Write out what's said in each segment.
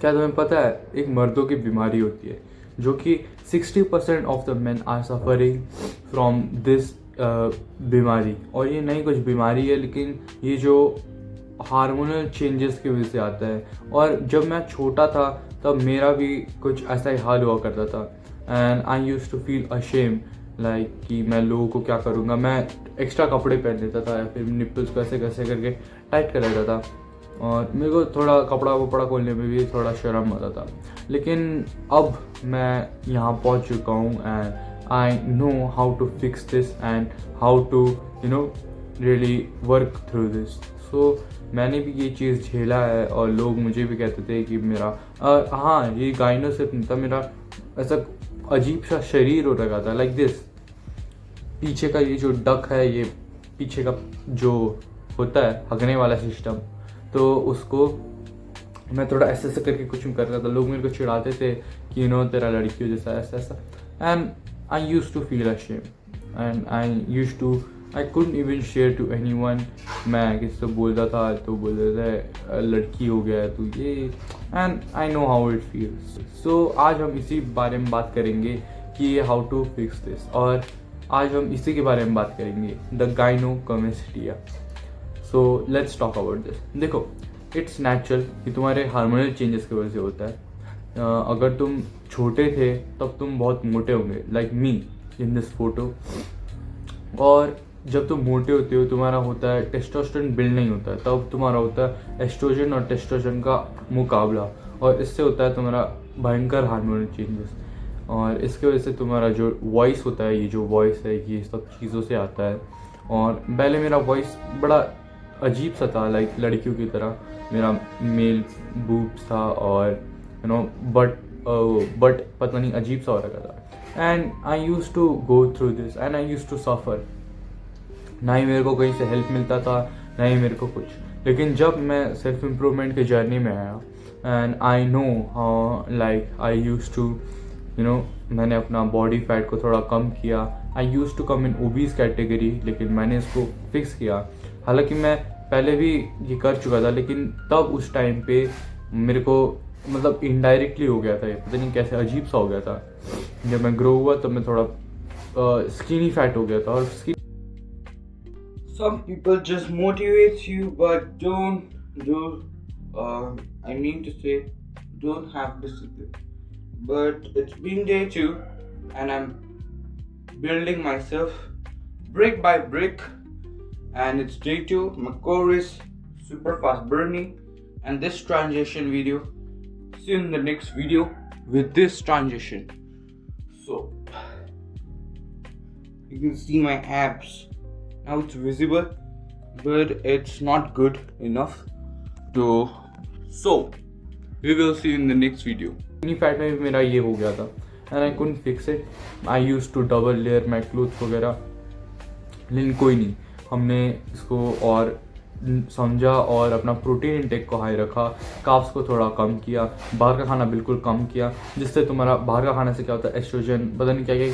क्या तुम्हें पता है एक मर्दों की बीमारी होती है जो कि 60% of the men are suffering from this बीमारी। और ये नहीं कुछ बीमारी है, लेकिन ये जो हार्मोनल चेंजेस की वजह से आता है। और जब मैं छोटा था तब मेरा भी कुछ ऐसा ही हाल हुआ करता था। And I use to feel ashamed like कि मैं लोगों को क्या करूँगा। मैं एक्स्ट्रा कपड़े पहन लेता था या फिर निप्पल्स को ऐसे कैसे करके टाइट कर लेता था, और मेरे को थोड़ा कपड़ा वपड़ा खोलने में भी थोड़ा शर्म आता था। लेकिन अब मैं यहाँ पहुँच चुका हूँ and I know how to fix this and how to really work through this. So मैंने भी ये चीज़ झेला है और लोग मुझे भी कहते थे कि मेरा हाँ ये गाइनो सिर्फ नहीं था, मेरा ऐसा अजीब सा शरीर हो रखा था लाइक दिस। पीछे का ये जो डक है, ये पीछे का जो होता है हगने वाला सिस्टम, तो उसको मैं थोड़ा ऐसे ऐसे करके कुछ कर रहा था। लोग मेरे को चिढ़ाते थे कि तेरा लड़कियों जैसा ऐसा ऐसा। And I use to feel ashamed and I couldn't even share to anyone. मैं किसी से बोलता था तो बोलते थे लड़की हो गया है तू ये, and I know how it feels. So आज हम इसी बारे में बात करेंगे कि हाउ टू फिक्स दिस, और आज हम इसी के बारे में बात करेंगे the gynaecomastia. So let's talk about this. देखो, इट्स नेचुरल कि तुम्हारे हार्मोनल चेंजेस की वजह से होता है। अगर तुम छोटे थे तब तुम बहुत मोटे होंगे like me in this photo, और जब तुम मोटे होते हो तुम्हारा होता है टेस्टोस्टेरोन बिल्ड नहीं होता है, तब तुम्हारा होता है एस्ट्रोजन और टेस्टोस्टेरोन का मुकाबला, और इससे होता है तुम्हारा भयंकर हार्मोनल चेंजेस। और इसके वजह से तुम्हारा जो वॉइस होता है, ये जो वॉइस है ये सब चीज़ों से आता है। और पहले मेरा वॉइस बड़ा अजीब सा था लाइक लड़कियों की तरह, मेरा मेल बूब्स था और बट पता नहीं अजीब सा हो रखा था। And I use to go through this and I use to suffer. ना ही मेरे को कहीं से हेल्प मिलता था, ना ही मेरे को कुछ। लेकिन जब मैं सेल्फ इम्प्रूवमेंट के जर्नी में आया and I know like I use to मैंने अपना बॉडी फैट को थोड़ा कम किया। I use to come in obese category, लेकिन मैंने इसको फिक्स किया। हालांकि मैं पहले भी ये कर चुका था, लेकिन तब उस टाइम पे मेरे को मतलब इनडायरेक्टली हो गया था, ये पता नहीं कैसे अजीब सा हो गया था। जब मैं ग्रो हुआ तब मैं थोड़ा स्किनी फैट हो गया था। और some people just motivate you but don't have discipline. But it's been day 2 and I'm building myself brick by brick, and it's day 2. My core is super fast burning, and this transition video, see you in the next video with this transition. So you can see my abs. Now it's visible, but it's not good enough to. So we will see in the next video. Skinny fat में भी मेरा ये हो गया था and I couldn't fix it. I used to double layer my clothes वगैरह, लेकिन कोई नहीं, हमने इसको और समझा और अपना प्रोटीन इंटेक को हाई रखा, कार्ब्स को थोड़ा कम किया, बाहर का खाना बिल्कुल कम किया, जिससे तुम्हारा बाहर का खाने से क्या होता है एस्ट्रोजन पता नहीं क्या क्या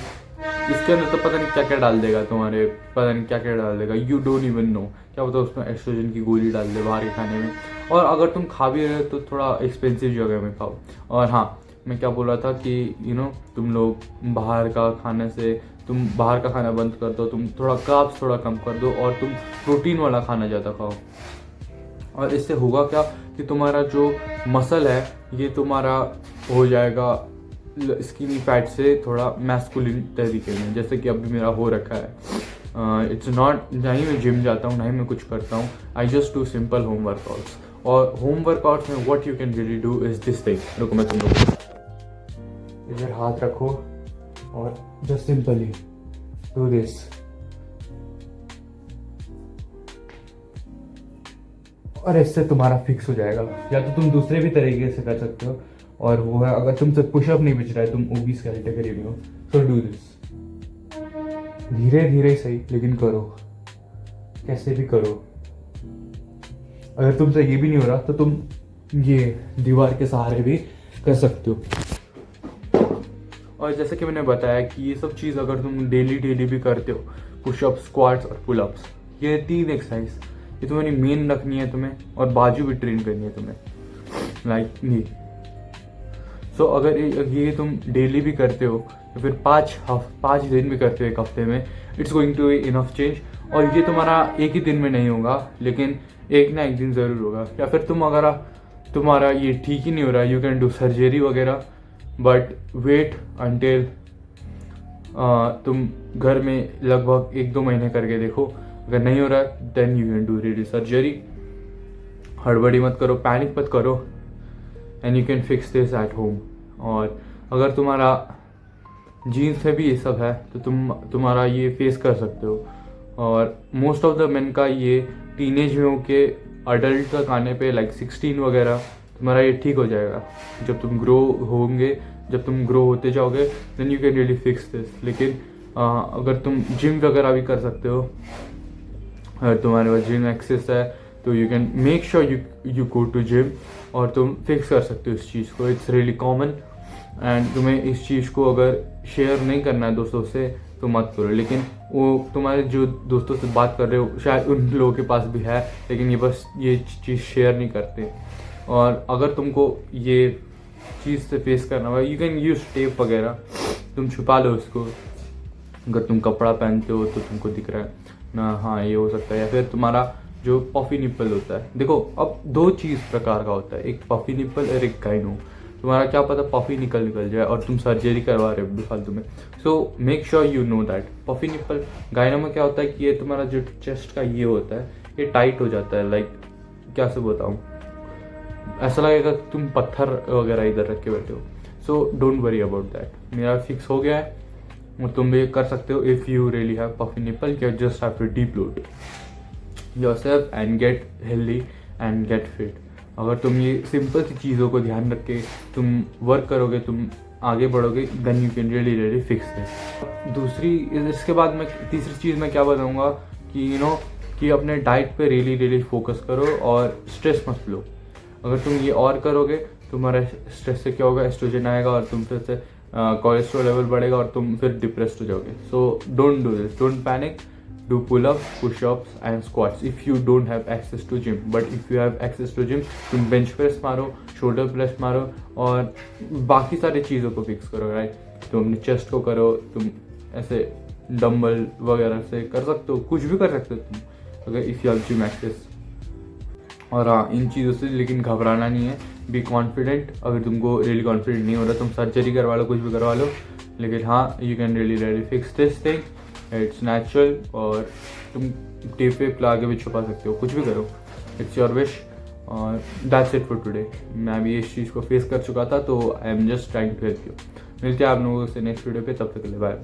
इसके अंदर, तो पता नहीं क्या क्या डाल देगा तुम्हारे, पता नहीं क्या क्या डाल देगा, यू डोंट इवन नो क्या होता है उसमें एस्ट्रोजन की गोली डाल दे बाहर के खाने में। और अगर तुम खा भी रहे हो तो थोड़ा एक्सपेंसिव जगह में खाओ। और हाँ, मैं क्या बोल रहा था कि तुम लोग बाहर का खाने से, तुम बाहर का खाना बंद कर दो, तुम थोड़ा कार्ब्स थोड़ा कम कर दो और तुम प्रोटीन वाला खाना ज़्यादा खाओ। और इससे होगा क्या कि तुम्हारा जो मसल है ये तुम्हारा हो जाएगा स्किनी फैट से थोड़ा मैस्कुलिन तरीके में, जैसे कि अभी मेरा हो रखा है। इट्स नॉट, ना ही मैं जिम जाता हूँ ना ही मैं कुछ करता हूँ, I just do simple home workouts. और होम वर्कआउट्स में what you can really do is this thing. रुको मैं तुम लोग इधर हाथ रखो और जस्ट सिंपली डू दिस। और इससे तुम्हारा फिक्स हो जाएगा। या तो तुम दूसरे भी तरीके से कर सकते हो, और वो है अगर तुमसे पुशअप नहीं बच रहा है, तुम ओबीस कैटेगरी में हो, तो डू दिस। धीरे धीरे सही, लेकिन करो, कैसे भी करो। अगर तुमसे ये भी नहीं हो रहा तो तुम ये दीवार के सहारे भी कर सकते हो। और जैसे कि मैंने बताया कि ये सब चीज़ अगर तुम डेली भी करते हो, पुशअप, स्क्वाट्स और पुलअप्स, ये 3 एक्सरसाइज ये तुम्हारी मेन रखनी है तुम्हें, और बाजू भी ट्रेन करनी है तुम्हें लाइक ये। सो अगर ये तुम डेली भी करते हो तो फिर 5 दिन भी करते हो एक हफ्ते में, it's going to enough change. और ये तुम्हारा एक ही दिन में नहीं होगा, लेकिन एक ना एक दिन ज़रूर होगा। या फिर तुम अगर तुम्हारा ये ठीक ही नहीं हो रहा, यू कैन डू सर्जरी वगैरह, बट वेट अंटिल तुम घर में लगभग 1-2 महीने करके देखो। अगर नहीं हो रहा then you can do ready surgery. हड़बड़ी मत करो, पैनिक मत करो, and you can fix this at home. और अगर तुम्हारा जीन्स में भी ये सब है तो तुम्हारा ये फेस कर सकते हो। और मोस्ट ऑफ द मेन का ये टीनेज में होके अडल्ट तक आने पे लाइक 16 वगैरह तुम्हारा ये ठीक हो जाएगा। जब तुम ग्रो होते जाओगे then you can really fix this. लेकिन अगर तुम जिम वगैरह भी कर सकते हो, अगर तुम्हारे पास जिम एक्सेस है तो you can make sure you go to gym और तुम फिक्स कर सकते हो इस चीज़ को। इट्स रियली कॉमन एंड तुम्हें इस चीज़ को अगर शेयर नहीं करना है दोस्तों से तो मत करो। लेकिन वो तुम्हारे जो दोस्तों से बात कर रहे हो शायद उन लोगों के पास भी है, लेकिन ये बस ये चीज़ शेयर नहीं करते। और अगर तुमको ये चीज़ से फेस करना हो, यू कैन यूज टेप वगैरह, तुम छुपा लो उसको। अगर तुम कपड़ा पहनते हो तो तुमको दिख रहा है ना, हाँ ये हो सकता है। या फिर तुम्हारा जो पफी निप्पल होता है, देखो अब 2 चीज़ प्रकार का होता है, एक पफी निप्पल और एक गाइनो। तुम्हारा क्या पता पफी निकल जाए और तुम सर्जरी करवा रहे हो बेफालतू में। So make sure you know that puffy nipple. Gyno में क्या होता है कि ये तुम्हारा जो चेस्ट का ये होता है ये टाइट हो जाता है, लाइक क्या से बताऊँ, ऐसा लगेगा तुम पत्थर वगैरह इधर रख के बैठे हो। So don't worry about that. मेरा फिक्स हो गया है और तुम भी कर सकते हो if you really have puffy nipple. You just have to debloat yourself and get healthy and get fit. अगर तुम ये सिंपल सी चीज़ों को ध्यान रख के तुम वर्क करोगे, तुम आगे बढ़ोगे, then you can really fix this. इसके बाद मैं तीसरी चीज़ मैं क्या बताऊँगा कि कि अपने डाइट पे रियली फोकस करो और स्ट्रेस मत लो। अगर तुम ये और करोगे तुम्हारा स्ट्रेस से क्या होगा, एस्ट्रोजन आएगा और तुम फिर से कोलेस्ट्रॉल लेवल बढ़ेगा और तुम फिर डिप्रेस्ड हो जाओगे। So don't do this, don't panic, do pull-ups, push-ups and squats if you don't have access to gym. But if you have access to gym, तुम bench press मारो, shoulder press मारो और बाकी सारी चीज़ों को फिक्स करो, राइट। तुम अपने चेस्ट को करो, तुम ऐसे डम्बल वगैरह से कर सकते हो, कुछ भी कर सकते हो तुम अगर if you have gym access. और हाँ, इन चीज़ों से लेकिन घबराना नहीं है, बी कॉन्फिडेंट। अगर तुमको रियली कॉन्फिडेंट नहीं हो रहा तुम सर्जरी करवा लो, कुछ भी करवा लो, लेकिन हाँ you can really fix this thing. It's natural और तुम टेप वेप ला के भी छुपा सकते हो, कुछ भी करो, इट्स योर विश। और दैट्स इट फॉर टुडे। मैं भी इस चीज़ को फेस कर चुका था तो I am just trying to help you. मिलते हैं आप लोगों से नेक्स्ट वीडियो पे, तब तक के लिए बाय।